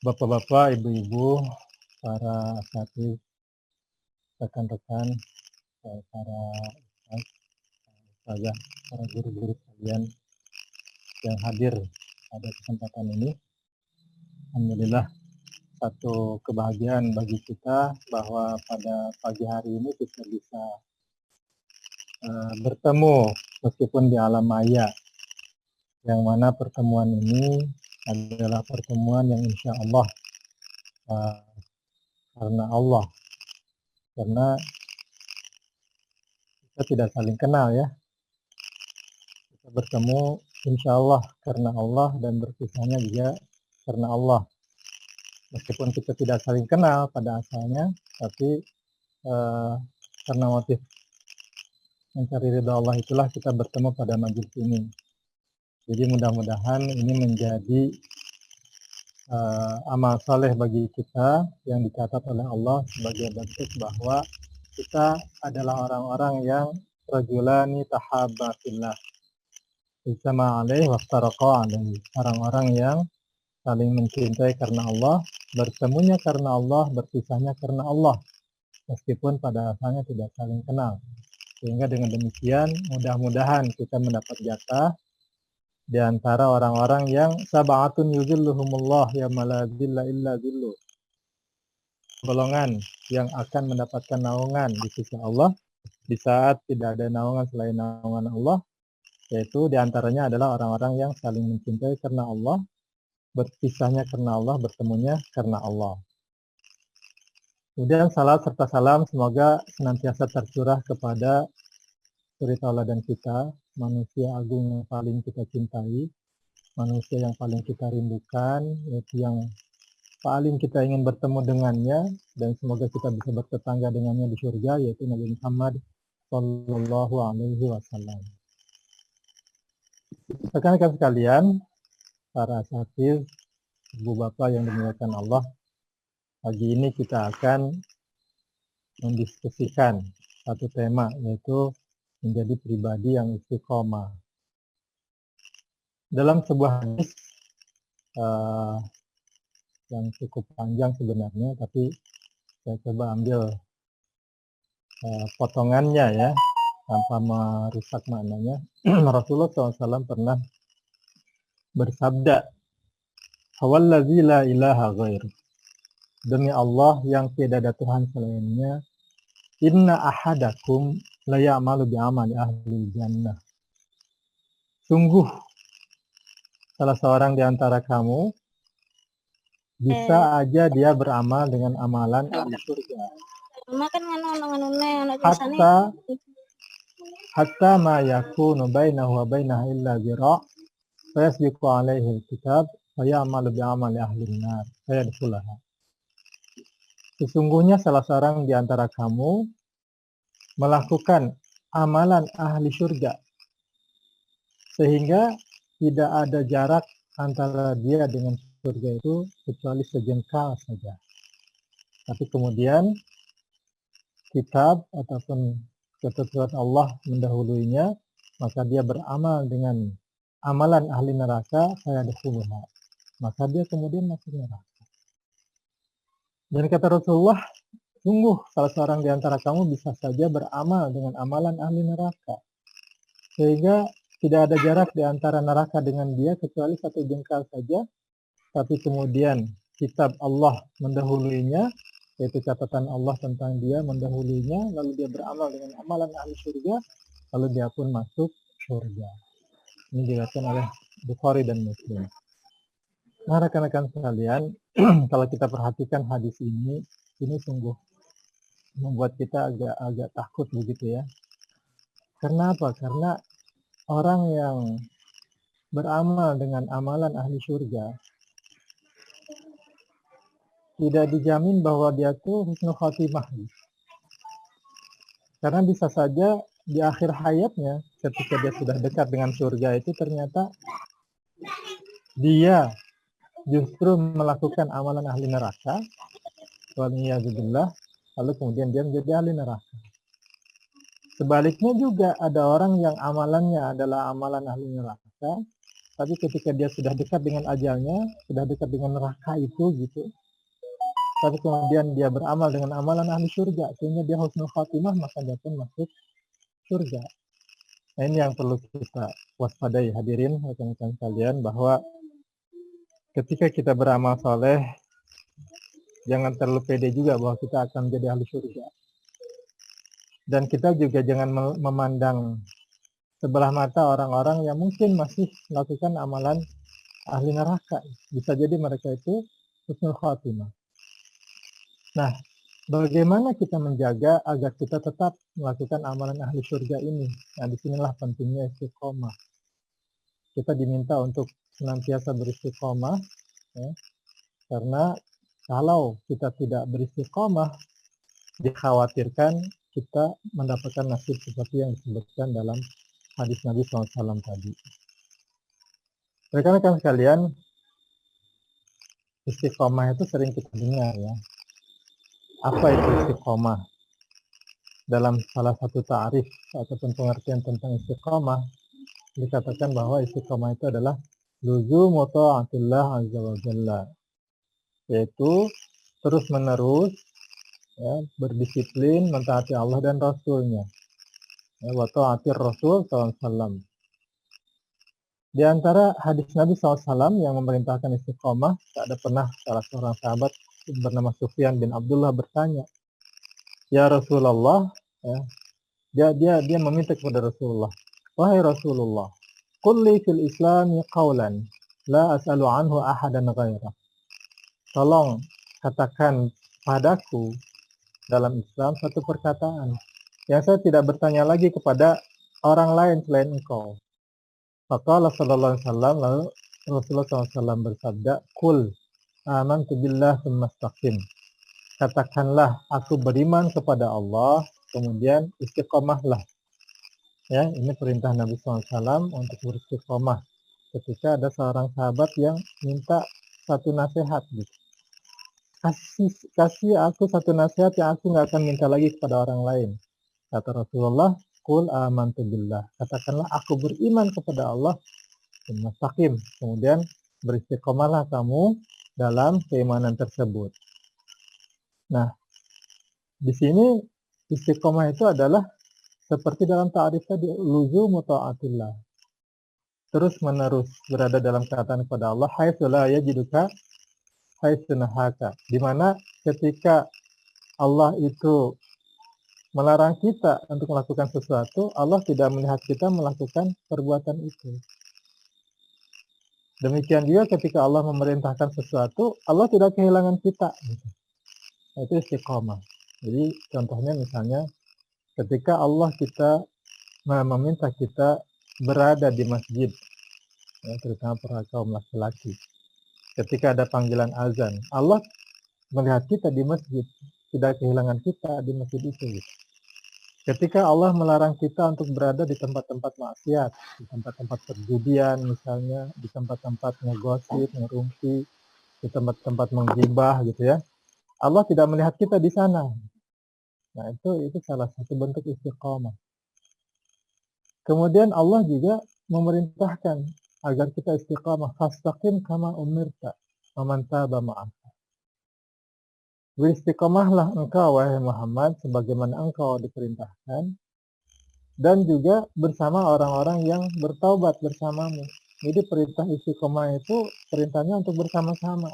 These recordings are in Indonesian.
Bapak-bapak, ibu-ibu, para asatidz, rekan-rekan, para ustazah, para guru-guru sekalian yang hadir pada kesempatan ini. Alhamdulillah, satu kebahagiaan bagi kita bahwa pada pagi hari ini kita bisa bertemu meskipun di alam maya, yang mana pertemuan ini adalah pertemuan yang insya Allah karena Allah, karena kita tidak saling kenal ya. Kita bertemu insya Allah karena Allah dan berpisahnya juga karena Allah. Meskipun kita tidak saling kenal pada asalnya, tapi karena motif mencari ridha Allah itulah kita bertemu pada majelis ini. Jadi mudah-mudahan ini menjadi amal saleh bagi kita yang dicatat oleh Allah sebagai bentuk bahwa kita adalah orang-orang yang rajulani tahabba fillah, ijtama alaihi waftaraqa alaihi, orang-orang yang saling mencintai karena Allah, bertemunya karena Allah, berpisahnya karena Allah, meskipun pada asalnya tidak saling kenal. Sehingga dengan demikian mudah-mudahan kita mendapat jatah di antara orang-orang yang sab'atun yuzilluhumullah yawma la dzilla illa dzilluh, golongan yang akan mendapatkan naungan di sisi Allah di saat tidak ada naungan selain naungan Allah, yaitu diantaranya adalah orang-orang yang saling mencintai karena Allah, berpisahnya karena Allah, bertemunya karena Allah. Kemudian salat serta salam semoga senantiasa tercurah kepada suri tauladan kita, manusia agung yang paling kita cintai, manusia yang paling kita rindukan, yaitu yang paling kita ingin bertemu dengannya, dan semoga kita bisa bertetangga dengannya di surga, yaitu Nabi Muhammad Sallallahu Alaihi Wasallam. Rekan-rekan sekalian, para asatidz, ibu bapak yang dimuliakan Allah, pagi ini kita akan mendiskusikan satu tema, yaitu menjadi pribadi yang istiqomah. Dalam sebuah hadis yang cukup panjang sebenarnya, tapi saya coba ambil potongannya ya, tanpa merusak maknanya. Rasulullah SAW pernah bersabda, "Wallazi la ilaha ghair." Demi Allah yang tidak ada Tuhan selainnya, inna ahadakum la ya'malu bi'amali ahli jannah. Sungguh salah seorang di antara kamu bisa aja dia beramal dengan amalan ahli surga. Hatta ma yakunu bainahu wa bainaha illa zira' fayasbiqu alaihi alkitab fayamalu bi'amali ahli nar fayadkhulaha. Sesungguhnya salah seorang di antara kamu melakukan amalan ahli surga sehingga tidak ada jarak antara dia dengan surga itu kecuali sejengkal saja. Tapi kemudian kitab ataupun ketentuan Allah mendahuluinya, maka dia beramal dengan amalan ahli neraka, fayadkhuluha, maka dia kemudian masuk neraka. Dan kata Rasulullah, sungguh salah seorang di antara kamu bisa saja beramal dengan amalan ahli neraka, sehingga tidak ada jarak di antara neraka dengan dia kecuali satu jengkal saja, tapi kemudian kitab Allah mendahuluinya, yaitu catatan Allah tentang dia mendahuluinya, lalu dia beramal dengan amalan ahli surga, lalu dia pun masuk surga. Ini diriwayatkan oleh Bukhari dan Muslim. Nah, rekan-rekan sekalian, kalau kita perhatikan hadis ini sungguh membuat kita agak takut begitu ya. Karena apa? Karena orang yang beramal dengan amalan ahli surga tidak dijamin bahwa dia tuh husnul khotimah. Karena bisa saja di akhir hayatnya ketika dia sudah dekat dengan surga itu ternyata dia justru melakukan amalan ahli neraka, waliyadzubillah, lalu kemudian dia menjadi ahli neraka. Sebaliknya juga ada orang yang amalannya adalah amalan ahli neraka, tapi ketika dia sudah dekat dengan ajalnya, sudah dekat dengan neraka itu gitu, tapi kemudian dia beramal dengan amalan ahli surga sehingga dia husnul khatimah, maka dia pun masuk surga. Nah, ini yang perlu kita waspadai hadirin rekan-rekan sekalian, bahwa ketika kita beramal soleh, jangan terlalu pede juga bahwa kita akan menjadi ahli surga. Dan kita juga jangan memandang sebelah mata orang-orang yang mungkin masih melakukan amalan ahli neraka. Bisa jadi mereka itu husnul khatimah. Nah, bagaimana kita menjaga agar kita tetap melakukan amalan ahli surga ini? Nah, disinilah pentingnya istiqomah. Kita diminta untuk senantiasa beristiqomah, ya, karena kalau kita tidak beristiqomah, dikhawatirkan kita mendapatkan nasib seperti yang disebutkan dalam hadis Nabi SAW tadi. Rekan-rekan sekalian, istiqomah itu sering kita dengar ya. Apa itu istiqomah? Dalam salah satu ta'rif ataupun pengertian tentang istiqomah, dikatakan bahwa istiqomah itu adalah luzumu ta'atillah azza wa jalla, yaitu terus menerus ya, berdisiplin mentaati Allah dan Rasulnya, ya, wa ta'atir Rasul SAW. Di antara hadis Nabi SAW yang memerintahkan istiqomah, tak ada pernah salah seorang sahabat bernama Sufyan bin Abdullah bertanya, ya Rasulullah, ya, dia meminta kepada Rasulullah, wahai Rasulullah, qul li fil islami qawlan la as'alu anhu ahadan ghairah. Tolong katakan padaku dalam Islam satu perkataan yang saya tidak bertanya lagi kepada orang lain selain engkau. Faqala sallallahu alaihi wasallam, lalu Rasulullah SAW bersabda, qul amantu billah tsumma istaqim. Katakanlah aku beriman kepada Allah, kemudian istiqomahlah. Ya, ini perintah Nabi SAW untuk beristiqomah. Ketika ada seorang sahabat yang minta satu nasihat, gitu. Kasih aku satu nasihat yang aku nggak akan minta lagi kepada orang lain. Kata Rasulullah, qul amantu billah. Katakanlah aku beriman kepada Allah, mustaqim. Kemudian beristiqomahlah kamu dalam keimanan tersebut. Nah, di sini istiqomah itu adalah seperti dalam ta'rif tadi, luzumu ta'atillah. Terus menerus berada dalam ketaatan kepada Allah, haitsu la yajiduka haitsu nahaka. Di mana ketika Allah itu melarang kita untuk melakukan sesuatu, Allah tidak melihat kita melakukan perbuatan itu. Demikian juga ketika Allah memerintahkan sesuatu, Allah tidak kehilangan kita. Itu istiqomah. Jadi contohnya misalnya ketika Allah meminta kita berada di masjid, ya, terutama para kaum laki-laki. Ketika ada panggilan azan, Allah melihat kita di masjid, tidak kehilangan kita di masjid itu. Ketika Allah melarang kita untuk berada di tempat-tempat maksiat, di tempat-tempat perjudian misalnya, di tempat-tempat ngegosip, ngerumpi, di tempat-tempat menggibah gitu ya, Allah tidak melihat kita di sana. Nah, itu salah satu bentuk istiqomah. Kemudian Allah juga memerintahkan agar kita istiqamah, fastaqim kama umirta wa man taba ma'aka. Beristiqamahlah engkau wahai Muhammad sebagaimana engkau diperintahkan, dan juga bersama orang-orang yang bertaubat bersamamu. Jadi perintah istiqamah itu perintahnya untuk bersama-sama.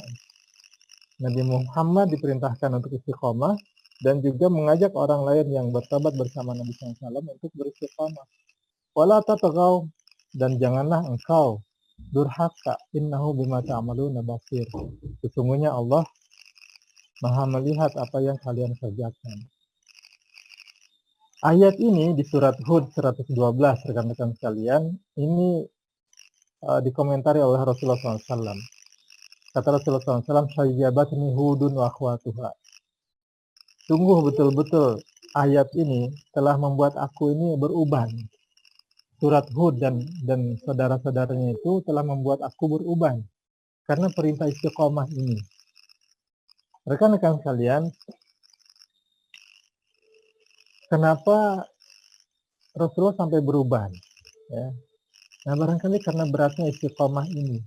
Nabi Muhammad diperintahkan untuk istiqamah dan juga mengajak orang lain yang bertaubat bersama Nabi SAW untuk beristiqamah. Wala tatagaw, dan janganlah engkau durhaka, innahu bima ta'maluna basir. Sesungguhnya Allah Maha melihat apa yang kalian kerjakan. Ayat ini di surat Hud 112, rekan-rekan sekalian, ini dikomentari oleh Rasulullah SAW. Kata Rasulullah SAW, sayyabatni hudun wa akhwatuha. Sungguh betul-betul ayat ini telah membuat aku ini beruban. Surat Hud dan saudara-saudaranya itu telah membuat aku beruban karena perintah istiqomah ini. Rekan-rekan sekalian, kenapa Rasulullah sampai beruban? Ya. Nah, barangkali karena beratnya istiqomah ini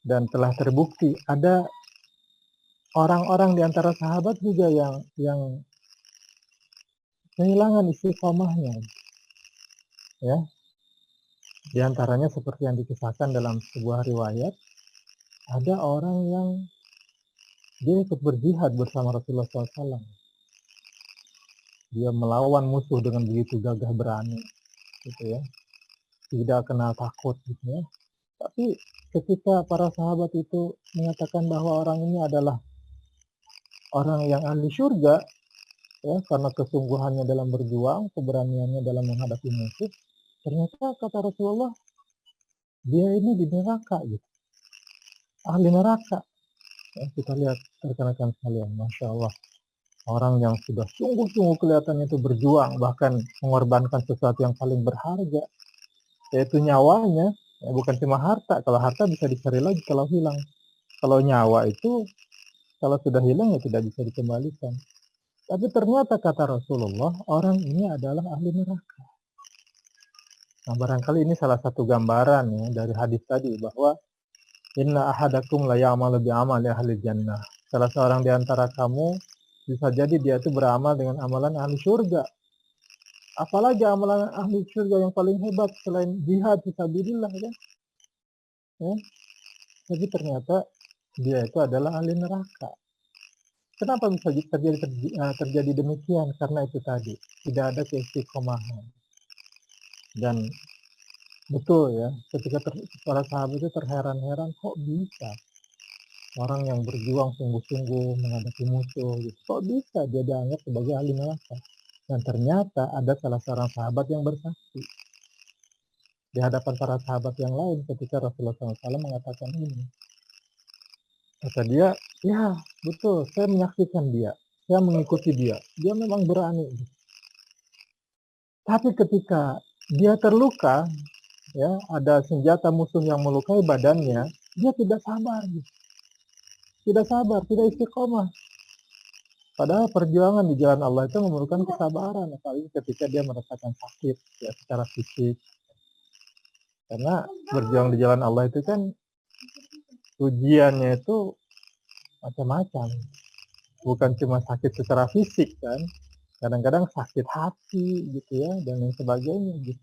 dan telah terbukti ada orang-orang di antara sahabat juga yang kehilangan istiqomahnya, ya. Di antaranya seperti yang dikisahkan dalam sebuah riwayat, ada orang yang dia ikut berjihad bersama Rasulullah SAW. Dia melawan musuh dengan begitu gagah berani, gitu ya. Tidak kenal takut, gitu ya. Tapi ketika para sahabat itu mengatakan bahwa orang ini adalah orang yang ahli surga, ya, karena kesungguhannya dalam berjuang, keberaniannya dalam menghadapi musuh, ternyata kata Rasulullah, dia ini di neraka, gitu. Ahli neraka. Ya, kita lihat rekan-rekan sekalian, Masya Allah. Orang yang sudah sungguh-sungguh kelihatan itu berjuang, bahkan mengorbankan sesuatu yang paling berharga, yaitu nyawanya, ya, bukan cuma harta. Kalau harta bisa dicari lagi kalau hilang. Kalau nyawa itu, kalau sudah hilang ya tidak bisa dikembalikan. Tapi ternyata kata Rasulullah, orang ini adalah ahli neraka. Nah, barangkali ini salah satu gambaran ya dari hadis tadi bahwa inna ahadakum la ya'malu bi amali ahli jannah. Salah seorang di antara kamu bisa jadi dia itu beramal dengan amalan ahli surga. Apalagi amalan ahli surga yang paling hebat selain jihad fisabilillah ya. Ya. Tapi ternyata dia itu adalah ahli neraka. Kenapa bisa terjadi demikian? Karena itu tadi, tidak ada keistiqomahan. Dan betul ya, ketika para sahabat itu terheran-heran, kok bisa orang yang berjuang sungguh-sungguh menghadapi musuh, gitu. Kok bisa dia dianggap sebagai ahli neraka? Dan ternyata ada salah seorang sahabat yang bersaksi di hadapan para sahabat yang lain ketika Rasulullah SAW mengatakan ini. Kata dia, ya betul, saya menyaksikan dia, saya mengikuti dia, dia memang berani. Tapi ketika dia terluka, ya ada senjata musuh yang melukai badannya, dia tidak sabar, tidak istiqomah. Padahal perjuangan di jalan Allah itu memerlukan kesabaran, apalagi ketika dia merasakan sakit ya secara fisik. Karena berjuang di jalan Allah itu kan ujiannya itu macam-macam. Bukan cuma sakit secara fisik kan, kadang-kadang sakit hati gitu ya dan lain sebagainya gitu.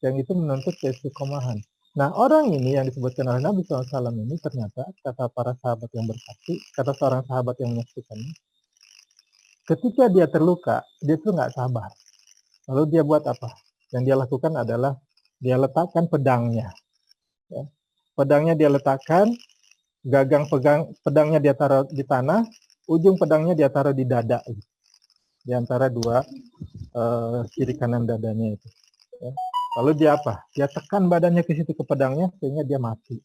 Yang itu menuntut keistiqomahan. Nah, orang ini yang disebutkan oleh Nabi SAW ini ternyata kata para sahabat yang bersaksi, kata seorang sahabat yang menyaksikannya, ketika dia terluka, dia tuh nggak sabar. Lalu dia buat apa? Yang dia lakukan adalah dia letakkan pedangnya. Ya. Pedangnya dia letakkan, pedangnya dia taruh di tanah, ujung pedangnya dia taruh di dada, di antara dua kiri kanan dadanya itu. Ya. Lalu dia apa? Dia tekan badannya ke situ ke pedangnya sehingga dia mati.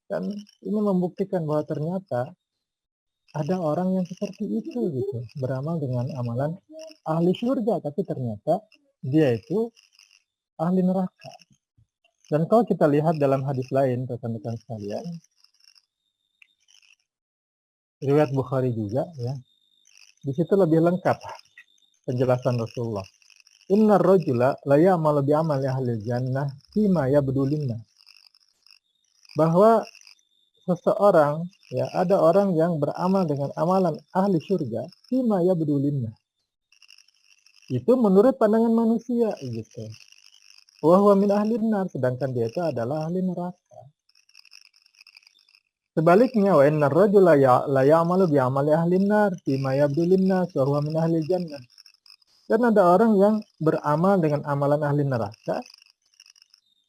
Dan ini membuktikan bahwa ternyata ada orang yang seperti itu gitu, beramal dengan amalan ahli surga, tapi ternyata dia itu ahli neraka. Dan kalau kita lihat dalam hadis lain, rekan-rekan sekalian, riwayat Bukhari juga ya, di situ lebih lengkap penjelasan Rasulullah. Inna rajula la ya'malu bi amali ahli jannah fima yabdulinna. Bahwa seseorang ya ada orang yang beramal dengan amalan ahli surga fima yabdulinna. Itu menurut pandangan manusia gitu. Wa huwa min ahli nar, sedangkan dia itu adalah ahli neraka. Sebaliknya wa innar rajula la ya'malu bi amali ahli nar fima yabdulinna wa huwa min ahli jannah. Dan ada orang yang beramal dengan amalan ahli neraka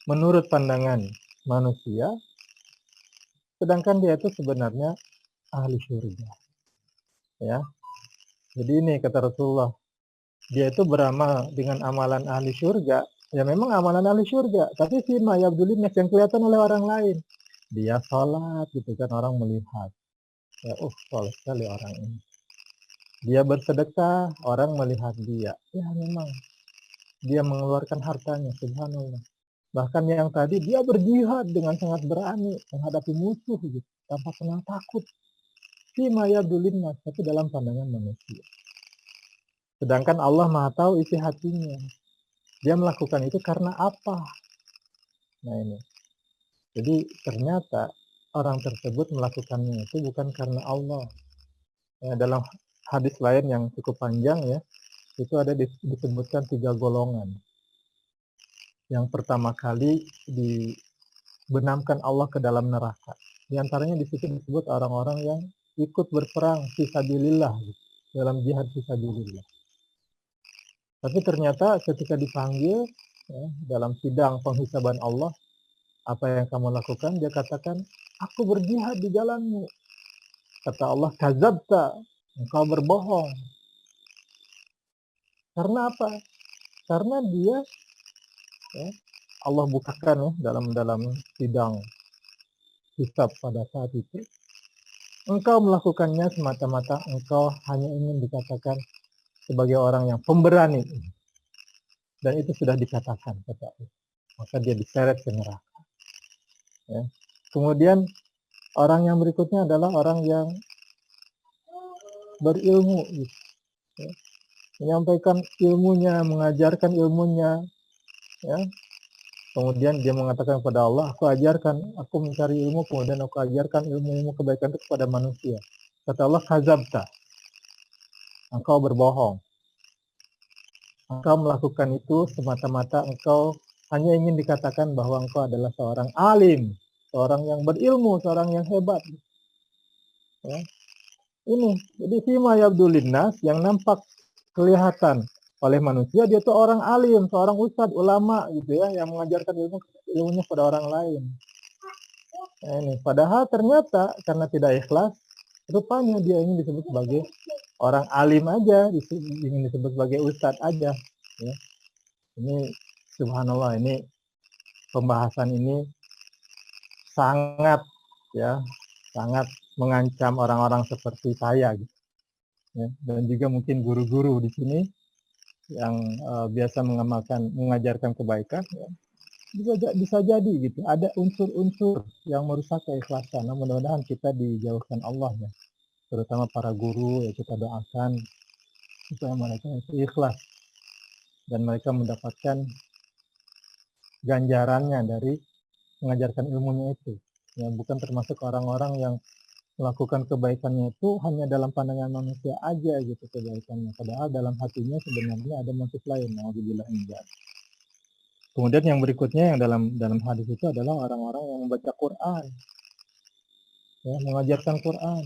menurut pandangan manusia, sedangkan dia itu sebenarnya ahli surga. Ya. Jadi ini kata Rasulullah, dia itu beramal dengan amalan ahli surga. Ya memang amalan ahli surga, tapi fima yabdulinnas yang kelihatan oleh orang lain. Dia sholat gitu kan, orang melihat. Ya, sholat sekali orang ini. Dia bersedekah, orang melihat dia. Ya memang dia mengeluarkan hartanya, subhanallah. Bahkan yang tadi dia berjihad dengan sangat berani menghadapi musuh gitu, tanpa kenal takut. Fima yabdulinnas, tapi dalam pandangan manusia. Sedangkan Allah Maha tahu isi hatinya. Dia melakukan itu karena apa? Nah ini. Jadi ternyata orang tersebut melakukannya itu bukan karena Allah. Ya, dalam hadis lain yang cukup panjang ya, itu ada disebutkan 3 golongan. Yang pertama kali dibenamkan Allah ke dalam neraka. Di antaranya di situ disebut orang-orang yang ikut berperang fisabilillah, dalam jihad fisabilillah. Tapi ternyata ketika dipanggil ya, dalam sidang penghisaban Allah, apa yang kamu lakukan? Dia katakan, aku berjihad di jalanmu. Kata Allah, kadzabta, engkau berbohong. Karena apa? Karena dia ya, Allah bukakan ya dalam sidang hisab pada saat itu. Engkau melakukannya semata-mata engkau hanya ingin dikatakan sebagai orang yang pemberani. Dan itu sudah dikatakan kata Allah. Maka dia diseret ke neraka. Ya. Kemudian orang yang berikutnya adalah orang yang berilmu, ya. Menyampaikan ilmunya, mengajarkan ilmunya, ya. Kemudian dia mengatakan kepada Allah, aku mencari ilmu, kemudian aku ajarkan ilmu-ilmu kebaikan itu kepada manusia. Kata Allah, kadzabta, engkau berbohong. Engkau melakukan itu semata-mata engkau hanya ingin dikatakan bahwa engkau adalah seorang alim, seorang yang berilmu, seorang yang hebat. Ya. Ini, jadi fima yabdulin nas yang nampak kelihatan oleh manusia, dia itu orang alim, seorang ustadz, ulama gitu ya, yang mengajarkan ilmunya pada orang lain. Nah, ini padahal ternyata karena tidak ikhlas, rupanya dia ingin disebut sebagai orang alim aja, ingin disebut sebagai ustadz aja. Ya. Ini subhanallah, ini pembahasan ini sangat ya, sangat mengancam orang-orang seperti saya gitu. Ya, dan juga mungkin guru-guru di sini yang biasa mengajarkan kebaikan, ya, bisa jadi gitu. Ada unsur-unsur yang merusak keikhlasan. Nah, mudah-mudahan kita dijauhkan Allah ya, terutama para guru ya, kita doakan supaya mereka ikhlas dan mereka mendapatkan ganjarannya dari mengajarkan ilmunya itu. Ya, bukan termasuk orang-orang yang melakukan kebaikannya itu hanya dalam pandangan manusia aja gitu kebaikannya, padahal dalam hatinya sebenarnya ada motif lain. Alhamdulillah enggak. Kemudian yang berikutnya yang dalam hadis itu adalah orang-orang yang membaca Quran, ya, mengajarkan Quran.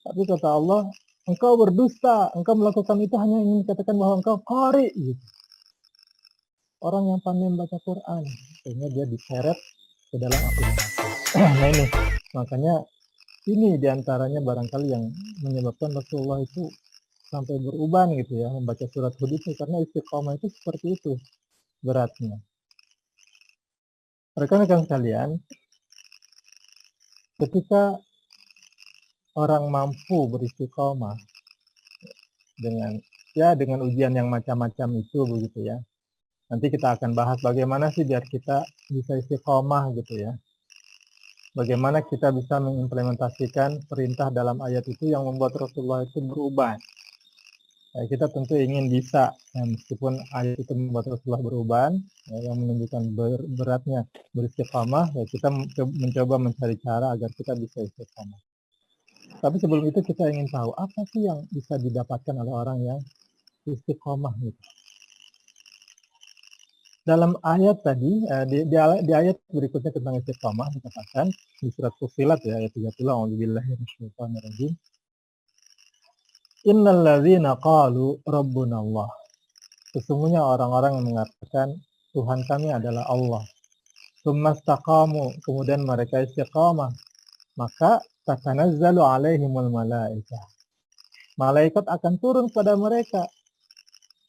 Tapi kata Allah, engkau berdusta, engkau melakukan itu hanya ingin dikatakan bahwa engkau qari gitu. Orang yang pandai membaca Quran, sehingga dia diseret ke dalam api neraka. Nah ini, makanya ini diantaranya barangkali yang menyebabkan Rasulullah itu sampai beruban gitu ya, membaca surat Hud itu, karena istiqomah itu seperti itu beratnya. Rekan-rekan sekalian, ketika orang mampu beristiqomah dengan ujian yang macam-macam itu begitu ya. Nanti kita akan bahas bagaimana sih biar kita bisa istiqomah gitu ya. Bagaimana kita bisa mengimplementasikan perintah dalam ayat itu yang membuat Rasulullah itu berubah. Ya, kita tentu ingin bisa, ya, meskipun ayat itu membuat Rasulullah berubah, ya, yang menunjukkan beratnya beristiqamah, ya, kita mencoba mencari cara agar kita bisa istiqamah. Tapi sebelum itu kita ingin tahu apa sih yang bisa didapatkan oleh orang yang istiqamah gitu. Dalam ayat tadi, di ayat berikutnya tentang istiqamah dikatakan di surat Fussilat ya, ayat 30, A'udzubillahi minasyaitonirrajim. Innal ladzina qalu rabbunallah. Sesungguhnya orang-orang yang mengatakan Tuhan kami adalah Allah. Tsumastaqamu, kemudian mereka istiqamah, maka tatanazzalu alaihimul malaikah. Malaikat akan turun pada mereka.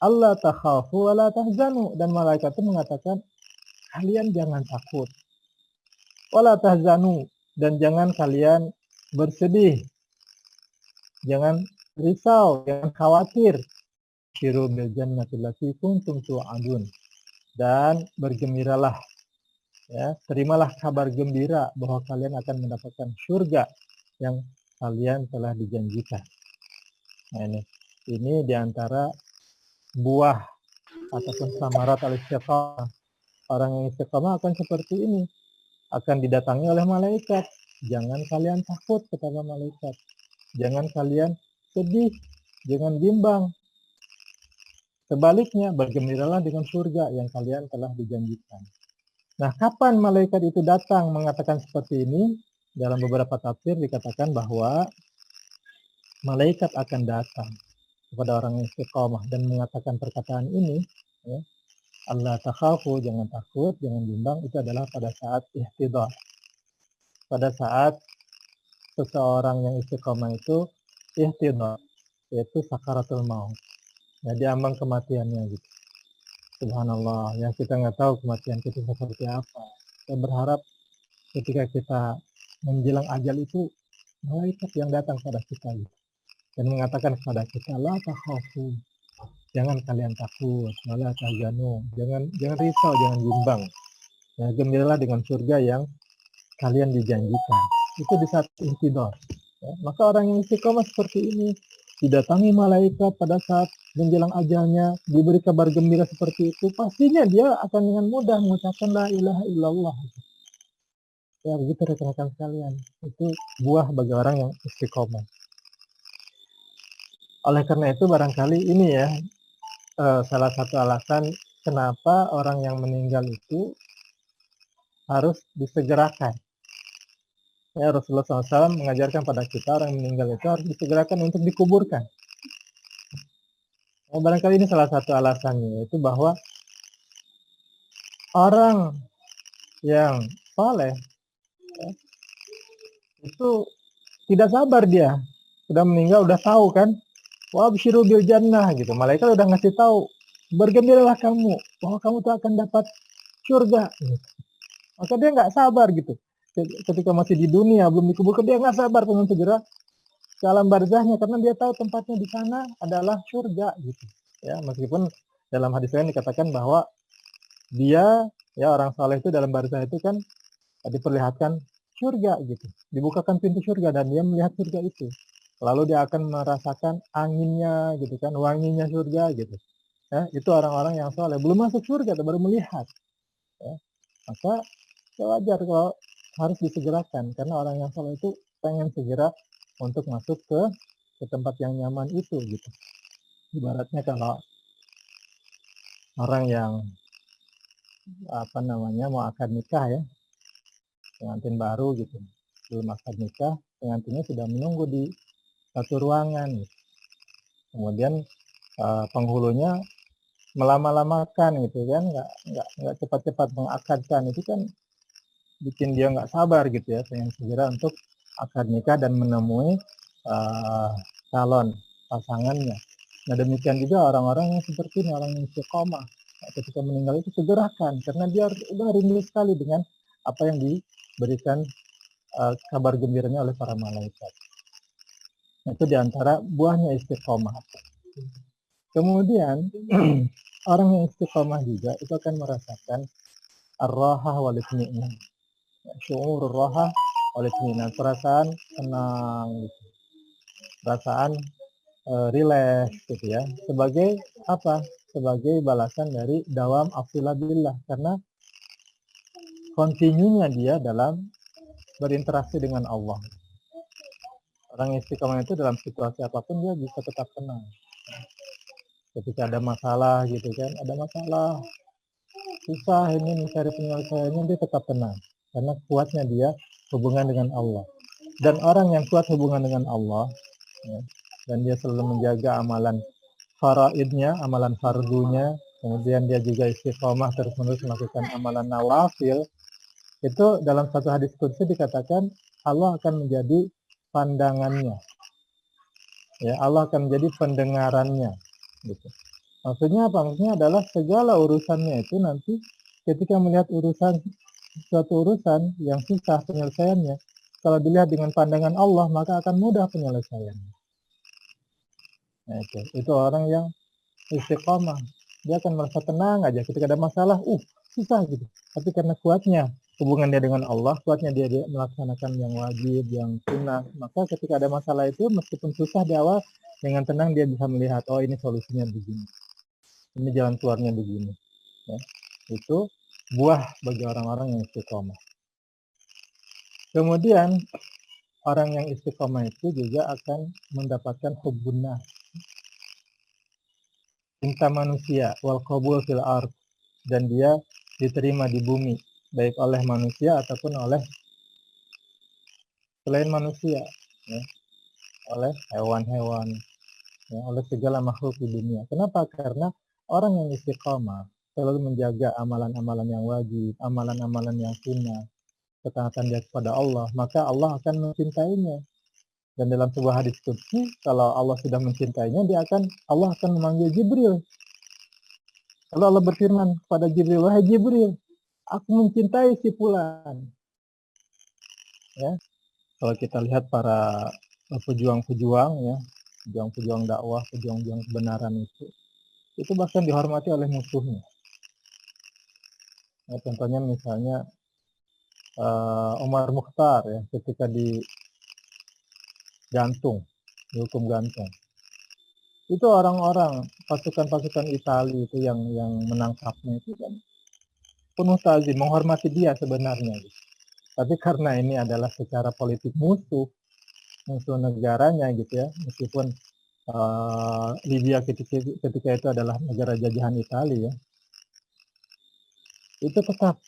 Allah takhafu wa la tahzanu, dan malaikat itu mengatakan kalian jangan takut. Wala tahzanu, dan jangan kalian bersedih. Jangan risau, jangan khawatir. Siru bil jannati allati kuntum tu'adun. Dan bergembiralah, ya, terimalah kabar gembira bahwa kalian akan mendapatkan surga yang kalian telah dijanjikan. Nah ini diantara buah ataupun samarat al-istiqamah. Orang yang istiqamah akan seperti ini, akan didatangi oleh malaikat. Jangan kalian takut, kata malaikat. Jangan kalian sedih, jangan bimbang. Sebaliknya, bergembiralah dengan surga yang kalian telah dijanjikan. Nah, kapan malaikat itu datang mengatakan seperti ini? Dalam beberapa tafsir dikatakan bahwa malaikat akan datang kepada orang yang istiqamah dan mengatakan perkataan ini, ya, Allah takhafu, jangan takut, jangan bimbang, itu adalah pada saat ihtidar. Pada saat seseorang yang istiqamah itu ihtidar, yaitu sakaratul maut. Ya, diambang kematiannya gitu. Subhanallah, ya kita nggak tahu kematian kita seperti apa. Saya berharap ketika kita menjelang ajal itu malaikat yang datang pada kita gitu, dan mengatakan kepada kita, la takhafu, jangan kalian takut, wala tahzanu, jangan risau, jangan bimbang. Ya, gembiralah dengan surga yang kalian dijanjikan. Itu di saat intidor. Ya, maka orang yang istiqomah seperti ini didatangi malaikat pada saat menjelang ajalnya, diberi kabar gembira seperti itu, pastinya dia akan dengan mudah mengucapkan la ilaha illallah. Ya begitu rekan-rekan sekalian, itu buah bagi orang yang istiqomah. Oleh karena itu barangkali ini ya salah satu alasan kenapa orang yang meninggal itu harus disegerakan. Ya, Rasulullah SAW mengajarkan pada kita orang yang meninggal itu harus disegerakan untuk dikuburkan. Ya, barangkali ini salah satu alasannya, yaitu bahwa orang yang saleh ya, itu tidak sabar dia. Sudah meninggal, udah tahu kan, wa absyiru bil jannah gitu. Malaikat udah ngasih tahu, bergembiralah kamu bahwa kamu tuh akan dapat surga. Gitu. Maka dia nggak sabar gitu. Ketika masih di dunia belum dikuburkan, dia nggak sabar pengen segera ke alam barzahnya, karena dia tahu tempatnya di sana adalah surga gitu. Ya, meskipun dalam hadis lain dikatakan bahwa dia ya orang saleh itu dalam barzah itu kan diperlihatkan surga gitu, dibukakan pintu surga dan dia melihat surga itu, lalu dia akan merasakan anginnya gitu kan, wanginya surga gitu ya. Itu orang-orang yang saleh belum masuk surga baru melihat ya. Maka wajar kalau harus disegerakan, karena orang yang saleh itu pengen segera untuk masuk ke tempat yang nyaman itu gitu. Ibaratnya kalau orang yang mau akad nikah ya, pengantin baru gitu, belum akad nikah, pengantinnya sudah menunggu di satu ruangan gitu. Kemudian penghulunya melama-lamakan gitu kan, nggak cepat-cepat mengakadkan, itu kan bikin dia nggak sabar gitu ya, pengen segera untuk akad nikah dan menemui calon pasangannya. Nah demikian juga orang-orang yang seperti ini, orang yang istiqomah, ketika meninggal itu segerakan, karena dia udah rindu sekali dengan apa yang diberikan kabar gembiranya oleh para malaikat. Itu diantara buahnya istiqomah. Kemudian orang yang istiqomah juga itu akan merasakan ar-rahah wal itmi'nan. Syu'ur ar-rahah wal itmi'nan, perasaan tenang gitu. Perasaan rileks gitu ya. Sebagai apa? Sebagai balasan dari dawam afilabillah, karena kontinunya dia dalam berinteraksi dengan Allah. Orang istiqomah itu dalam situasi apapun dia bisa tetap tenang. Ketika ada masalah gitu kan, ada masalah susah ini mencari penyelesaiannya, dia tetap tenang karena kuatnya dia hubungan dengan Allah. Dan orang yang kuat hubungan dengan Allah ya, dan dia selalu menjaga amalan faraidnya, amalan fardunya, kemudian dia juga istiqomah terus-menerus melakukan amalan nawafil, itu dalam satu hadis qudsi dikatakan Allah akan menjadi pandangannya. Ya, Allah akan menjadi pendengarannya gitu. Maksudnya apa? Maksudnya adalah segala urusannya itu nanti ketika melihat suatu urusan yang susah penyelesaiannya, kalau dilihat dengan pandangan Allah maka akan mudah penyelesaiannya. Nah, itu orang yang istiqomah. Dia akan merasa tenang aja ketika ada masalah, susah gitu. Tapi karena kuatnya hubungan dia dengan Allah, kuatnya dia melaksanakan yang wajib, yang sunnah, maka ketika ada masalah itu meskipun susah di awal, dengan tenang dia bisa melihat, oh ini solusinya begini. Ini jalan keluarnya begini. Ya. Itu buah bagi orang-orang yang istiqomah. Kemudian orang yang istiqomah itu juga akan mendapatkan hubbun nas, cinta manusia, wal qabul fil ard, dan dia diterima di bumi baik oleh manusia ataupun oleh selain manusia, ya, oleh hewan-hewan, ya, oleh segala makhluk di dunia. Kenapa? Karena orang yang istiqomah selalu menjaga amalan-amalan yang wajib, amalan-amalan yang sunnah, ketaatan dia kepada Allah, maka Allah akan mencintainya. Dan dalam sebuah hadis qudsi, kalau Allah sudah mencintainya, Allah akan memanggil Jibril. Lalu Allah berfirman kepada Jibril, wahai Jibril, aku mencintai si fulan. Ya, kalau kita lihat para pejuang-pejuang, ya, pejuang-pejuang dakwah, pejuang-pejuang kebenaran itu bahkan dihormati oleh musuhnya. Ya, contohnya misalnya Umar Mukhtar, ya, ketika dihukum gantung. Itu orang-orang pasukan-pasukan Italia itu yang menangkapnya itu kan penuh ta'zim, menghormati dia sebenarnya. Tapi karena ini adalah secara politik musuh negaranya gitu ya, meskipun Libya ketika itu adalah negara jajahan Italia, ya, itu tetap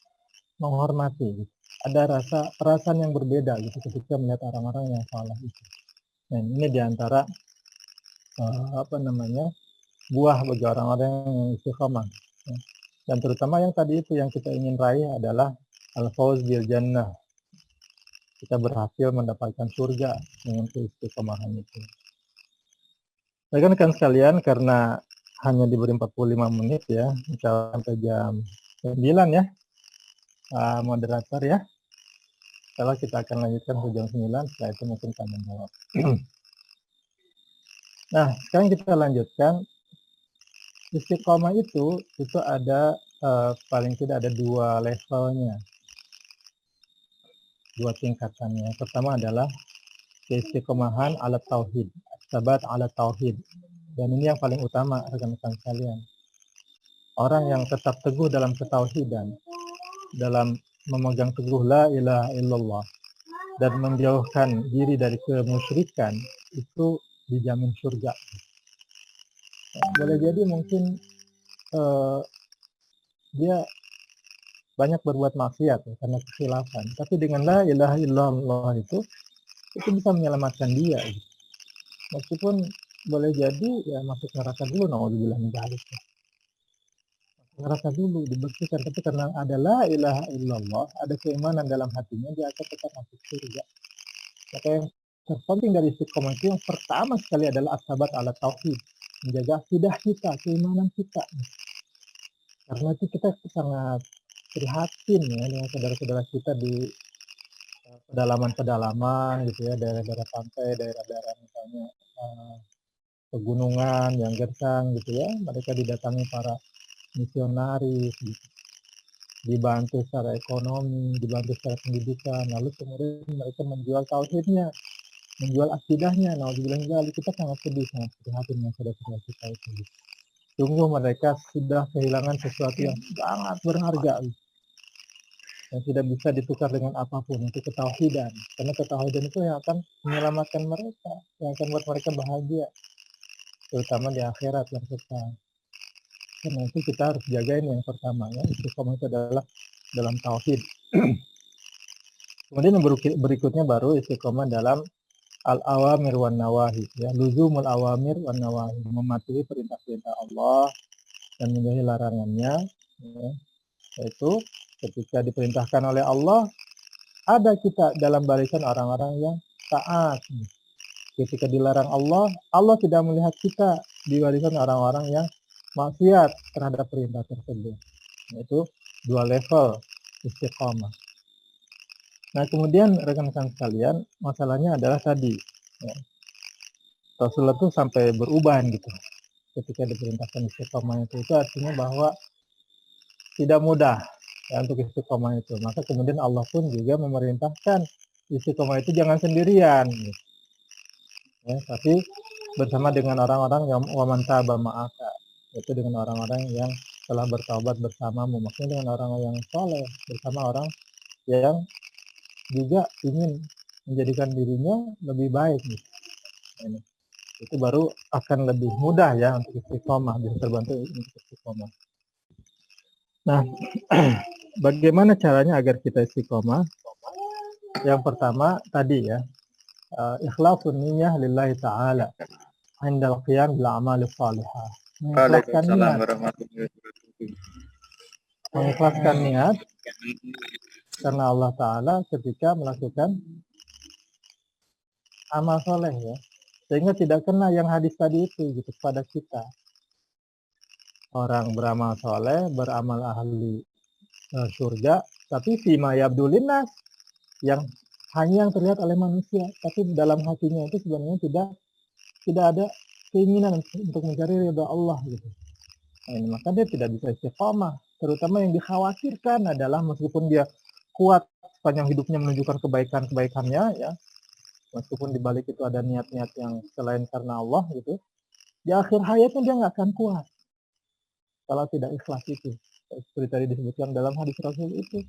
menghormati. Gitu. Ada perasaan yang berbeda gitu ketika melihat orang-orang yang salah itu. Dan ini diantara buah bagi orang-orang yang istiqomah. Ya. Dan terutama yang tadi itu yang kita ingin raih adalah al-fawz bil jannah. Kita berhasil mendapatkan surga dengan keistiqomahan itu. Rekan-rekan sekalian, karena hanya diberi 45 menit ya, sampai jam 9 ya, moderator ya. Setelah kita akan lanjutkan ke jam 9, setelah itu mungkin kami menjawab. Nah, sekarang kita lanjutkan. Istiqomah itu ada paling tidak ada 2 levelnya, 2 tingkatannya. Yang pertama adalah keistiqomahan ala tauhid, sabat ala tauhid. Dan ini yang paling utama rekan-rekan sekalian. Orang yang tetap teguh dalam ketauhidan, dalam memegang teguh la ilaha illallah dan menjauhkan diri dari kemusyrikan, itu dijamin surga. Boleh jadi mungkin dia banyak berbuat maksiat ya, karena kekhilafan, tapi dengan la ilaha illallah itu bisa menyelamatkan dia gitu. Meskipun boleh jadi ya masuk neraka dulu, naudzubillah min dzalik, neraka dulu dibersihkan, tapi karena ada la ilaha illallah, ada keimanan dalam hatinya, dia akan tetap masuk surga. Maka yang terpenting dari istiqomah itu yang pertama sekali adalah as-sabat ala tauhid, menjaga akidah kita, keimanan kita. Karena itu kita sangat prihatin ya dengan saudara-saudara kita di pedalaman-pedalaman gitu ya, daerah-daerah pantai, daerah-daerah misalnya pegunungan yang gersang gitu ya, mereka didatangi para misionaris gitu, dibantu secara ekonomi, dibantu secara pendidikan, lalu kemudian mereka menjual tauhidnya, menjual akidahnya. Nah, dibilang kita sangat sedih, sangat prihatin dengan saudara-saudara kita itu. Sungguh mereka sudah kehilangan sesuatu yang sangat berharga yang tidak bisa ditukar dengan apapun, itu ketauhidan. Karena ketauhidan itu yang akan menyelamatkan mereka, yang akan membuat mereka bahagia, terutama di akhirat yang kekal. Karena itu kita harus jaga ini yang pertama ya, istiqomah itu adalah dalam tauhid. Kemudian yang berikutnya baru istiqomah dalam al-awamir wan nawahi ya, luzumul awamir wan nawahi, mematuhi perintah-perintah Allah dan menjauhi larangannya ya. Yaitu ketika diperintahkan oleh Allah, ada kita dalam barisan orang-orang yang taat. Ketika dilarang Allah, Allah tidak melihat kita di barisan orang-orang yang maksiat terhadap perintah tersebut. Itu 2 level istiqomah. Nah, kemudian rekan-rekan sekalian, masalahnya adalah tadi ya, Rasulullah itu sampai berubah gitu ketika diperintahkan istiqomah itu artinya bahwa tidak mudah ya, untuk istiqomah itu. Maka kemudian Allah pun juga memerintahkan istiqomah itu jangan sendirian ya, tapi bersama dengan orang-orang yang waman taba ma'aka, Itu dengan orang-orang yang telah bertaubat bersamamu, maksudnya dengan orang yang soleh, bersama orang yang juga ingin menjadikan dirinya lebih baik gitu. Ini. Itu baru akan lebih mudah ya untuk istiqomah, bisa terbantu untuk istiqomah. Nah, bagaimana caranya agar kita istiqomah? Yang pertama tadi ya, ikhlasun niyyah lillahi ta'ala indal qiyam bil a'mali shalihah. Mengikhlaskan Waalaikumsalam niat, warahmatullahi wabarakatuh. mengikhlaskan niat karena Allah Ta'ala ketika melakukan amal soleh ya. Sehingga tidak kena yang hadis tadi itu gitu kepada kita. Orang beramal soleh, beramal ahli surga, tapi fima yabdulin nas, yang hanya yang terlihat oleh manusia, tapi dalam hatinya itu sebenarnya tidak ada keinginan untuk mencari ridha Allah gitu. Nah, ini maka dia tidak bisa istiqomah. Terutama yang dikhawatirkan adalah meskipun dia kuat sepanjang hidupnya menunjukkan kebaikan-kebaikannya ya, meskipun di balik itu ada niat-niat yang selain karena Allah gitu, di akhir hayatnya dia nggak akan kuat kalau tidak ikhlas itu. Seperti tadi disebutkan dalam hadis Rasul itu,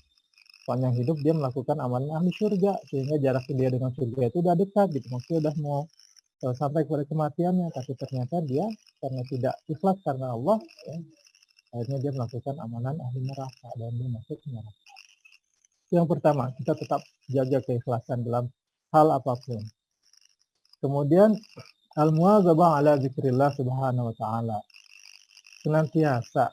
sepanjang hidup dia melakukan amalan ahli surga, sehingga jarak dia dengan surga itu udah dekat gitu, maksudnya udah mau sampai kepada kematiannya, tapi ternyata dia karena tidak ikhlas karena Allah ya, akhirnya dia melakukan amalan ahli neraka dan dia masuk neraka. Yang pertama, kita tetap jaga keikhlasan dalam hal apapun. Kemudian al-muwazabah ala zikrillah subhanahu wa ta'ala, senantiasa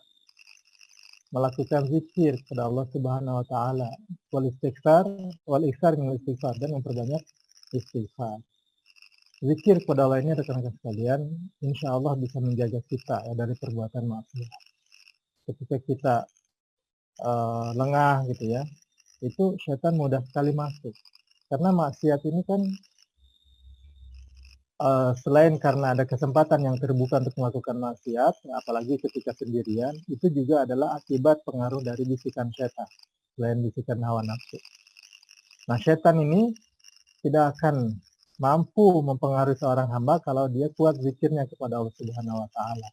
melakukan zikir kepada Allah Subhanahu wa taala, wal istighfar wal iksar min istighfar, dan memperbanyak istighfar. Zikir kepada Allah ini rekan-rekan sekalian, insya Allah bisa menjaga kita ya, dari perbuatan maksiat. Ketika kita lengah gitu ya, itu setan mudah sekali masuk. Karena maksiat ini kan selain karena ada kesempatan yang terbuka untuk melakukan maksiat, apalagi ketika sendirian, itu juga adalah akibat pengaruh dari bisikan setan, selain bisikan hawa nafsu. Nah, setan ini tidak akan mampu mempengaruhi seorang hamba kalau dia kuat zikirnya kepada Allah Subhanahu wa taala.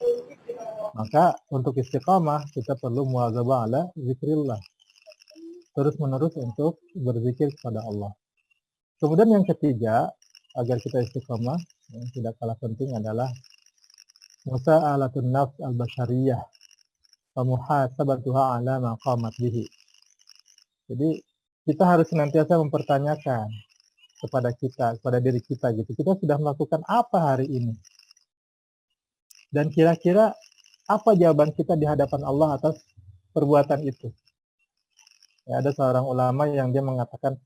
Maka untuk istiqamah kita perlu muwazabah ala zikrillah. Terus-menerus untuk berzikir kepada Allah. Kemudian yang ketiga, agar kita istiqamah, yang tidak kalah penting adalah musa'alatun nafs al-bashariyah wa muhasabatuha ala ma qamat bihi. Jadi kita harus senantiasa mempertanyakan kepada diri kita gitu. Kita sudah melakukan apa hari ini? Dan kira-kira apa jawaban kita di hadapan Allah atas perbuatan itu? Ya, ada seorang ulama yang dia mengatakan,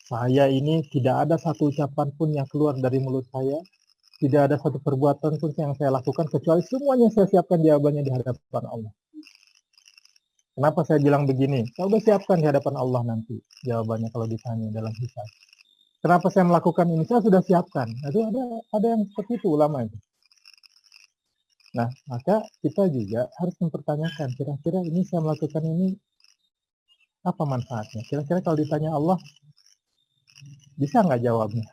saya ini tidak ada satu ucapan pun yang keluar dari mulut saya, tidak ada satu perbuatan pun yang saya lakukan, kecuali semuanya saya siapkan jawabannya di hadapan Allah. Kenapa saya bilang begini? Saya udah siapkan di hadapan Allah nanti jawabannya kalau ditanya dalam hisab. Kenapa saya melakukan ini? Saya sudah siapkan. Itu ada yang seperti itu ulama itu. Nah, maka kita juga harus mempertanyakan, kira-kira ini saya melakukan ini apa manfaatnya? Kira-kira kalau ditanya Allah, bisa nggak jawabnya?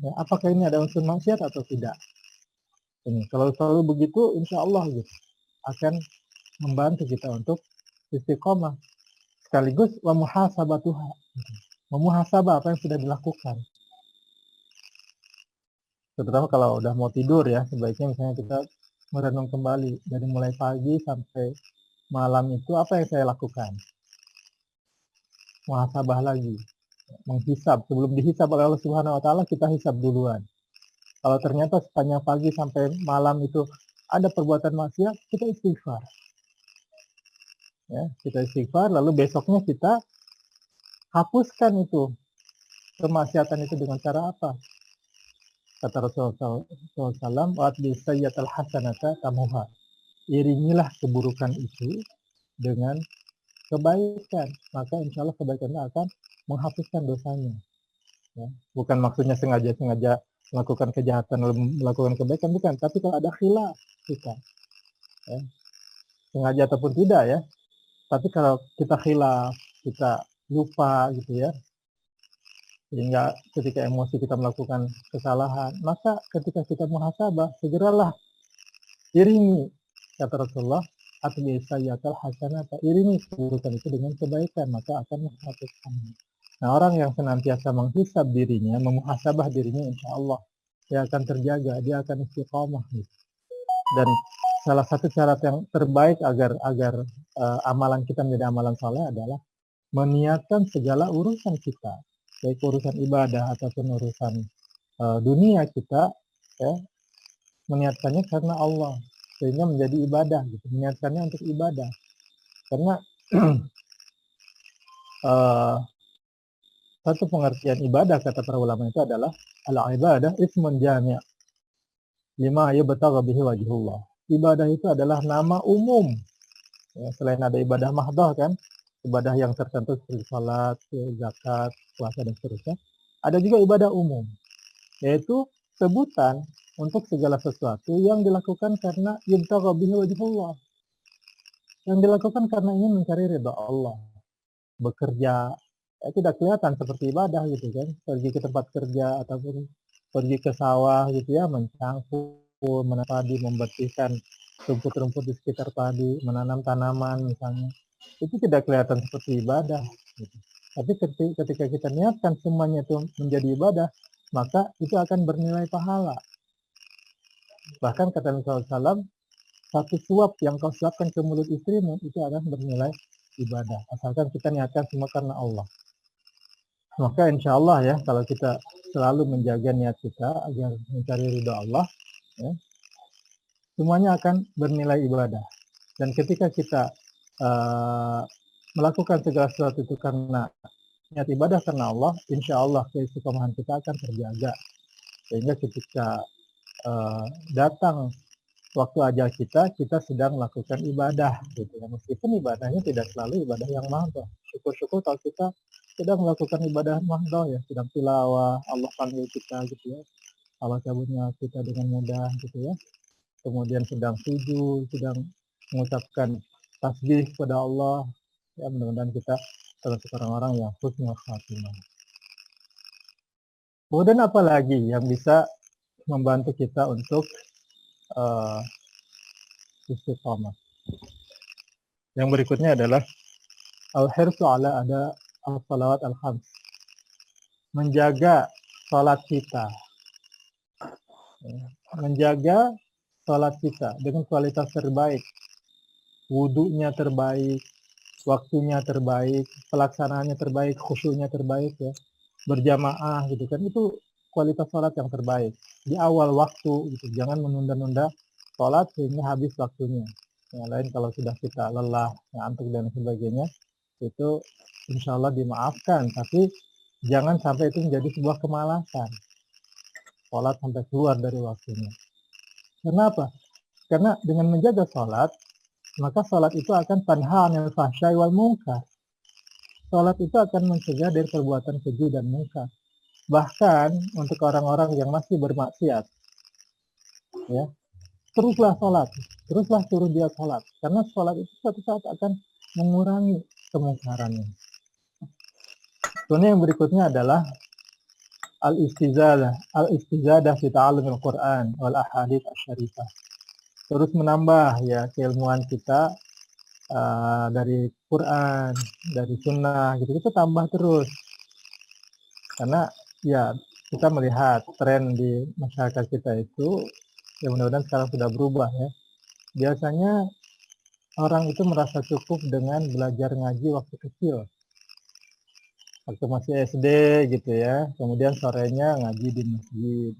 Ya, apakah ini ada unsur maksiat atau tidak? Ini kalau selalu begitu, insya Allah gitu, akan membantu kita untuk istiqomah. Sekaligus wa muhasabatuha, memuhasabah apa yang sudah dilakukan. Terutama kalau udah mau tidur ya, sebaiknya misalnya kita merenung kembali dari mulai pagi sampai malam itu apa yang saya lakukan. Muhasabah lagi, menghisab. Sebelum dihisab oleh Allah Subhanahu wa taala, kita hisab duluan. Kalau ternyata sepanjang pagi sampai malam itu ada perbuatan maksiat, kita istighfar. Ya, kita istighfar, lalu besoknya kita hapuskan itu kemaksiatan itu dengan cara apa? Kata Rasulullah SAW, "Wa'atbi sayyatal hasanata tamuha." Iringilah keburukan itu dengan kebaikan, maka insya Allah kebaikannya akan menghapuskan dosanya. Ya. Bukan maksudnya sengaja melakukan kejahatan lalu melakukan kebaikan, bukan. Tapi kalau ada khilaf kita, ya, sengaja ataupun tidak ya. Tapi kalau kita khilaf, kita lupa gitu ya, sehingga ketika emosi kita melakukan kesalahan, maka ketika kita muhasabah, segeralah iringi kata Rasulullah, atbi sayyatal hasanata, iringi keburukan itu dengan kebaikan, maka akan menghapuskannya. Nah, orang yang senantiasa menghisab dirinya, memuhasabah dirinya, insya Allah dia akan terjaga, dia akan istiqamah gitu. Dan salah satu cara yang terbaik agar amalan kita menjadi amalan saleh adalah meniatkan segala urusan kita, baik urusan ibadah ataupun urusan dunia kita, ya, meniatkannya karena Allah, sehingga menjadi ibadah gitu. Meniatkannya untuk ibadah, karena satu pengertian ibadah kata para ulama itu adalah al-ibadah ismun jami' lima yubtagha bihi wajhullah. Ibadah itu adalah nama umum. Ya, selain ada ibadah mahdoh kan, ibadah yang tertentu seperti salat, zakat, puasa dan seterusnya, ada juga ibadah umum, yaitu sebutan untuk segala sesuatu yang dilakukan karena yubtagha bihi wajhullah, yang dilakukan karena ingin mencari ridha Allah. Bekerja tidak kelihatan seperti ibadah gitu kan, pergi ke tempat kerja ataupun pergi ke sawah gitu ya, mencangkul, menanam padi, membersihkan rumput-rumput di sekitar padi, menanam tanaman misalnya, itu tidak kelihatan seperti ibadah gitu. Tapi ketika kita niatkan semuanya itu menjadi ibadah, maka itu akan bernilai pahala. Bahkan kata Nabi SAW, satu suap yang kau suapkan ke mulut istrimu itu akan bernilai ibadah, asalkan kita niatkan semua karena Allah. Maka insya Allah ya, kalau kita selalu menjaga niat kita agar mencari ridha Allah, ya, semuanya akan bernilai ibadah. Dan ketika kita melakukan segala sesuatu itu karena niat ibadah karena Allah, insya Allah keistiqomahan kita akan terjaga. Sehingga ketika datang waktu ajal kita sedang melakukan ibadah gitu ya. Meskipun ibadahnya tidak selalu ibadah yang mahdoh. Syukur-syukur kalau kita sedang melakukan ibadah mahdoh ya, sedang tilawah, Allah panggil kita gitu ya, Allah cabutnya kita dengan mudah gitu ya. Kemudian sedang sujud, sedang mengucapkan tasbih kepada Allah, ya mudah-mudahan kita termasuk orang-orang yang husnul khatimah. Kemudian apa lagi yang bisa membantu kita untuk istiqamah? Yang berikutnya adalah al-hirsu ala ada al-salawat al-khams. Menjaga salat kita. Menjaga salat kita dengan kualitas terbaik. Wudunya terbaik, waktunya terbaik, pelaksanaannya terbaik, khusyuknya terbaik ya. Berjamaah gitu kan, itu kualitas salat yang terbaik. Di awal waktu gitu, jangan menunda-nunda salat sehingga habis waktunya. Yang lain kalau sudah kita lelah, ngantuk dan sebagainya, itu insya Allah dimaafkan, tapi jangan sampai itu menjadi sebuah kemalasan. Sholat sampai keluar dari waktunya. Kenapa? Karena dengan menjaga sholat, maka sholat itu akan tanha 'anil fahsya'i wal munkar. Sholat itu akan mencegah dari perbuatan keji dan munkar. Bahkan untuk orang-orang yang masih bermaksiat, ya, teruslah sholat, teruslah suruh dia sholat, karena sholat itu suatu saat akan mengurangi kemungkarannya. Kemudian yang berikutnya adalah al-istizadah fi ta'allumil Qur'an wal ahadits asy-syarifah. Terus menambah ya keilmuan kita dari Quran, dari sunnah gitu, kita tambah terus. Karena ya kita melihat tren di masyarakat kita itu, ya mudah-mudahan sekarang sudah berubah ya. Biasanya orang itu merasa cukup dengan belajar ngaji waktu kecil. Waktu masih SD gitu ya, kemudian sorenya ngaji di masjid.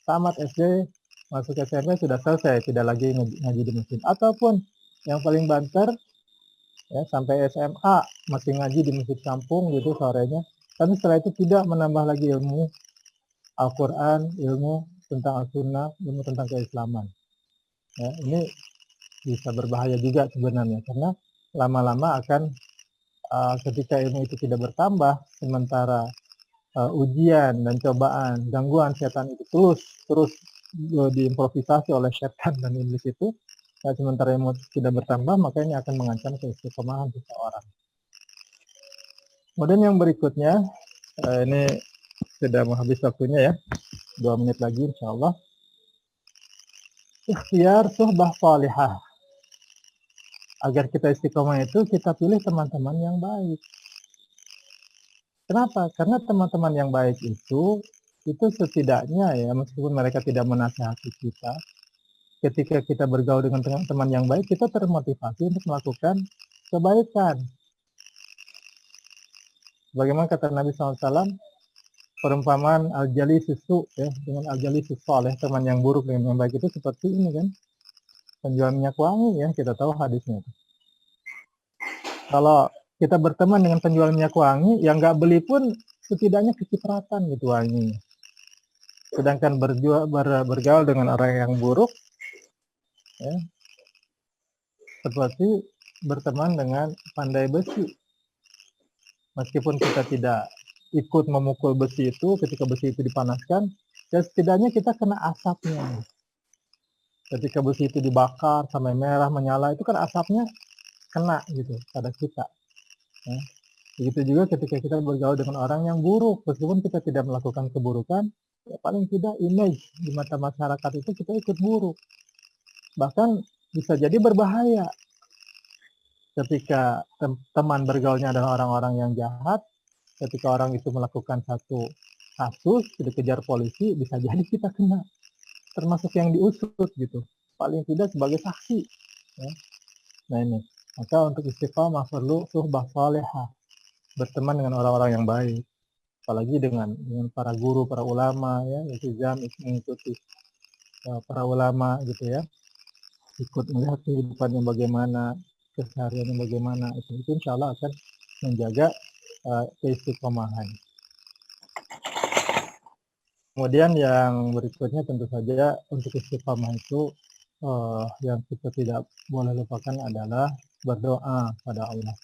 Tamat SD, masuk SMP sudah selesai, tidak lagi ngaji di masjid. Ataupun yang paling banter, ya, sampai SMA masih ngaji di masjid kampung gitu sorenya. Tapi setelah itu tidak menambah lagi ilmu Al-Quran, ilmu tentang Al-Sunnah, ilmu tentang keislaman. Ya, ini bisa berbahaya juga sebenarnya, karena lama-lama akan ketika ilmu itu tidak bertambah, sementara ujian dan cobaan, gangguan setan itu terus diimprovisasi oleh setan dan iblis itu, sementara ilmu tidak bertambah, maka ini akan mengancam keistiqomahan seseorang. Kemudian yang berikutnya, ini sudah mau habis waktunya ya, 2 menit lagi insya Allah. Ikhtiar suhbah salihah. Agar kita istiqomah itu kita pilih teman-teman yang baik. Kenapa? Karena teman-teman yang baik itu setidaknya ya meskipun mereka tidak menasihati kita, ketika kita bergaul dengan teman-teman yang baik, kita termotivasi untuk melakukan kebaikan. Bagaimana kata Nabi SAW, perumpamaan al-jalisus su ya dengan al-jalisus saleh, teman yang buruk dengan yang baik itu seperti ini kan, penjual minyak wangi ya, kita tahu hadisnya. Kalau kita berteman dengan penjual minyak wangi, yang nggak beli pun setidaknya kecipratan gitu wangi. Sedangkan bergaul dengan orang yang buruk, ya, seperti berteman dengan pandai besi. Meskipun kita tidak ikut memukul besi itu, ketika besi itu dipanaskan, ya setidaknya kita kena asapnya. Ketika besi itu dibakar sampai merah menyala, itu kan asapnya kena gitu pada kita. Ya. Begitu juga ketika kita bergaul dengan orang yang buruk, meskipun kita tidak melakukan keburukan, ya paling tidak image di mata masyarakat itu kita ikut buruk. Bahkan bisa jadi berbahaya ketika teman bergaulnya adalah orang-orang yang jahat. Ketika orang itu melakukan satu kasus dikejar polisi, bisa jadi kita kena, termasuk yang diusut gitu, paling tidak sebagai saksi ya. Nah ini, maka untuk istiqomah perlu suhbah salihah, berteman dengan orang-orang yang baik, apalagi dengan para guru, para ulama ya, iltizam mengikuti para ulama gitu ya, ikut melihat kehidupannya bagaimana, kesehariannya bagaimana, itu insya Allah akan menjaga keistiqomahan. Kemudian yang berikutnya tentu saja untuk istiqomah itu yang kita tidak boleh lupakan adalah berdoa pada Allah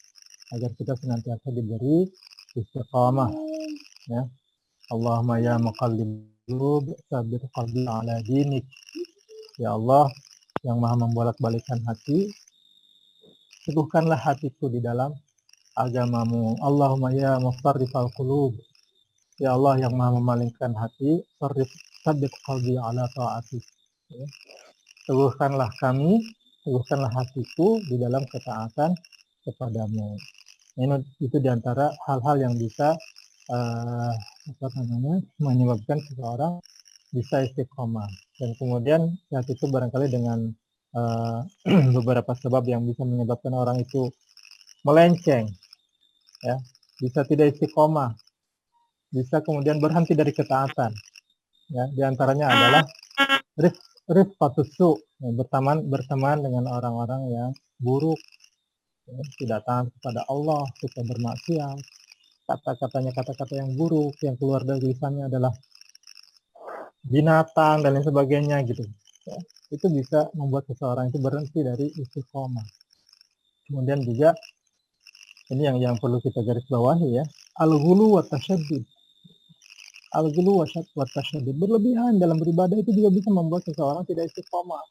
agar kita senantiasa diberi istiqomah ya. Allahumma ya muqallibal qulub tsabbit qalbi ala dinik. Ya Allah yang Maha membolak-balikkan hati, teguhkanlah hatiku di dalam agamamu. Allahumma ya musarrifal qulub. Ya Allah yang Maha memalingkan hati, tsabbit qalbi ala ta'atik. Ya. Teguhkanlah kami, teguhkanlah hatiku di dalam ketaatan kepadamu. Ini itu diantara hal-hal yang bisa menyebabkan seseorang bisa istiqomah. Dan kemudian saat itu barangkali dengan beberapa sebab yang bisa menyebabkan orang itu melenceng, ya, bisa tidak istiqomah, bisa kemudian berhenti dari ketaatan. Ya, diantaranya adalah rifqatus su, ya, berteman dengan orang-orang yang buruk, ya, tidak taat kepada Allah, suka bermaksiat, kata-katanya kata-kata yang buruk, yang keluar dari lisannya adalah binatang dan lain sebagainya gitu. Ya, itu bisa membuat seseorang itu berhenti dari istiqomah. Kemudian juga ini yang perlu kita garis bawahi ya, al-ghulu wa tasyaddud. Al-ghulu wa tasyaddud, berlebihan dalam beribadah itu juga bisa membuat seseorang tidak istiqomah.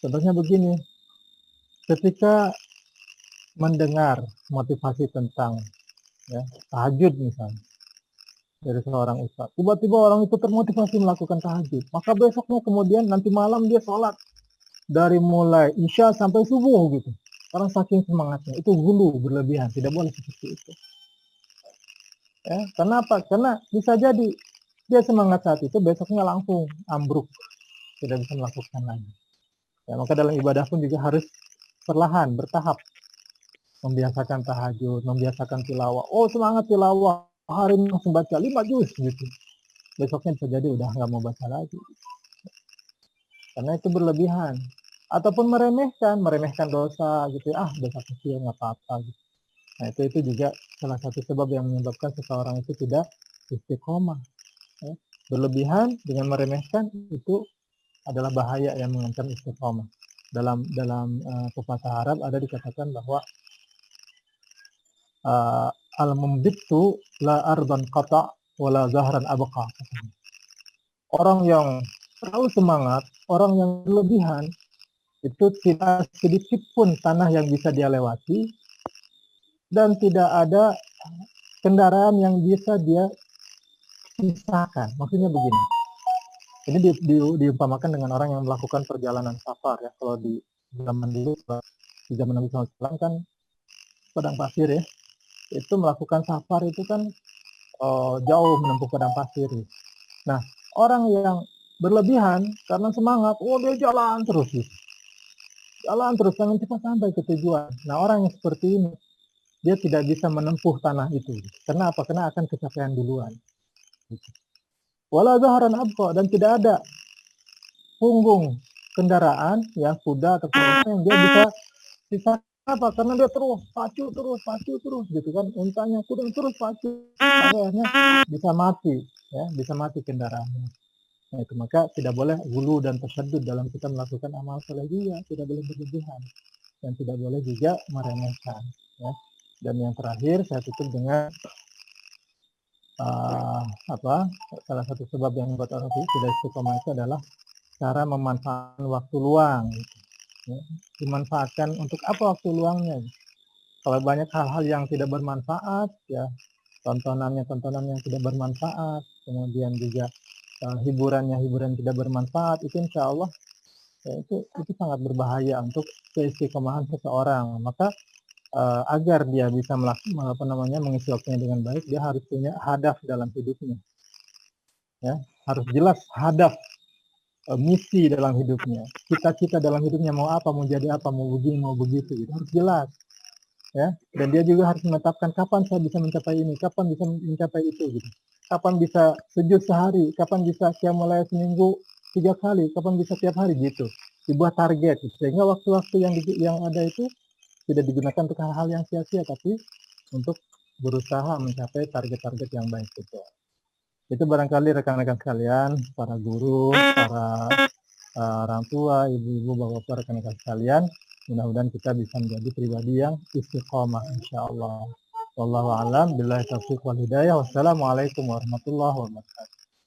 Contohnya begini, ketika mendengar motivasi tentang ya, tahajud misalnya dari seorang ustaz, tiba-tiba orang itu termotivasi melakukan tahajud, maka besoknya kemudian nanti malam dia sholat dari mulai isya sampai subuh gitu, karena saking semangatnya. Itu hulu, berlebihan, tidak boleh seperti itu ya. Kenapa? Karena bisa jadi dia semangat saat itu, besoknya langsung ambruk, tidak bisa melakukan lagi ya. Maka dalam ibadah pun juga harus perlahan, bertahap, membiasakan tahajud, membiasakan tilawah. Oh semangat tilawah, hari ini langsung baca 5 juz gitu, besoknya bisa jadi udah nggak mau baca lagi, karena itu berlebihan. Ataupun meremehkan dosa gitu, dosa kecil nggak apa-apa gitu. Nah itu juga salah satu sebab yang menyebabkan seseorang itu tidak istiqomah ya. Berlebihan dengan meremehkan itu adalah bahaya yang mengancam istiqomah. Dalam pepatah Arab ada dikatakan bahwa al-mumbitu la ardan qata wala zahran abqa. Orang yang terlalu semangat, orang yang berlebihan, itu tidak sedikit pun tanah yang bisa dia lewati dan tidak ada kendaraan yang bisa dia sisakan. Maksudnya begini, ini diumpamakan dengan orang yang melakukan perjalanan safar ya. Kalau di zaman dulu di zaman Nabi SAW kan padang pasir ya, itu melakukan safar itu kan jauh menempuh padang pasir. Nah, orang yang berlebihan karena semangat, dia jalan terus gitu, jalan terus pengen cepat sampai ke tujuan. Nah, orang yang seperti ini dia tidak bisa menempuh tanah itu. Karena apa? Karena akan kecapean duluan. Gitu. Wala zaharan abqa, dan tidak ada punggung kendaraan yang kuda atau kereta yang dia bisa sisa apa? Karena dia terus pacu terus gitu kan. Untanya kuda terus pacu, akhirnya bisa mati, ya, bisa mati kendaraannya. Nah, itu maka tidak boleh gulu dan tasaddud dalam kita melakukan amal soleh juga, tidak boleh berlebihan dan tidak boleh juga meremehkan. Ya. Dan yang terakhir saya tutup dengan salah satu sebab yang membuat orang tidak istiqomah itu adalah cara memanfaatkan waktu luang. Ya. Dimanfaatkan untuk apa waktu luangnya? Kalau banyak hal-hal yang tidak bermanfaat, ya tontonan yang tidak bermanfaat, kemudian juga hiburan tidak bermanfaat, itu insya Allah ya, itu sangat berbahaya untuk keistiqomahan seseorang. Maka agar dia bisa mengisi waktunya dengan baik, dia harus punya hadaf dalam hidupnya. Ya, harus jelas hadaf, misi dalam hidupnya, cita-cita dalam hidupnya, mau apa, mau jadi apa, mau begini, mau begitu, itu harus jelas. Ya, dan dia juga harus menetapkan kapan saya bisa mencapai ini, kapan bisa mencapai itu, gitu. Kapan bisa sujud sehari, kapan bisa mulai seminggu 3 kali, kapan bisa tiap hari, gitu. Dibuat target, gitu. Sehingga waktu-waktu yang ada itu tidak digunakan untuk hal-hal yang sia-sia, tapi untuk berusaha mencapai target-target yang baik itu. Itu barangkali rekan-rekan sekalian, para guru, para orang tua, ibu-ibu, bapak-bapak, rekan-rekan sekalian, mudah-mudahan kita bisa menjadi pribadi yang istiqomah insyaallah. Wallahu a'lam, billahi taufiq wal hidayah. Wassalamualaikum warahmatullahi wabarakatuh.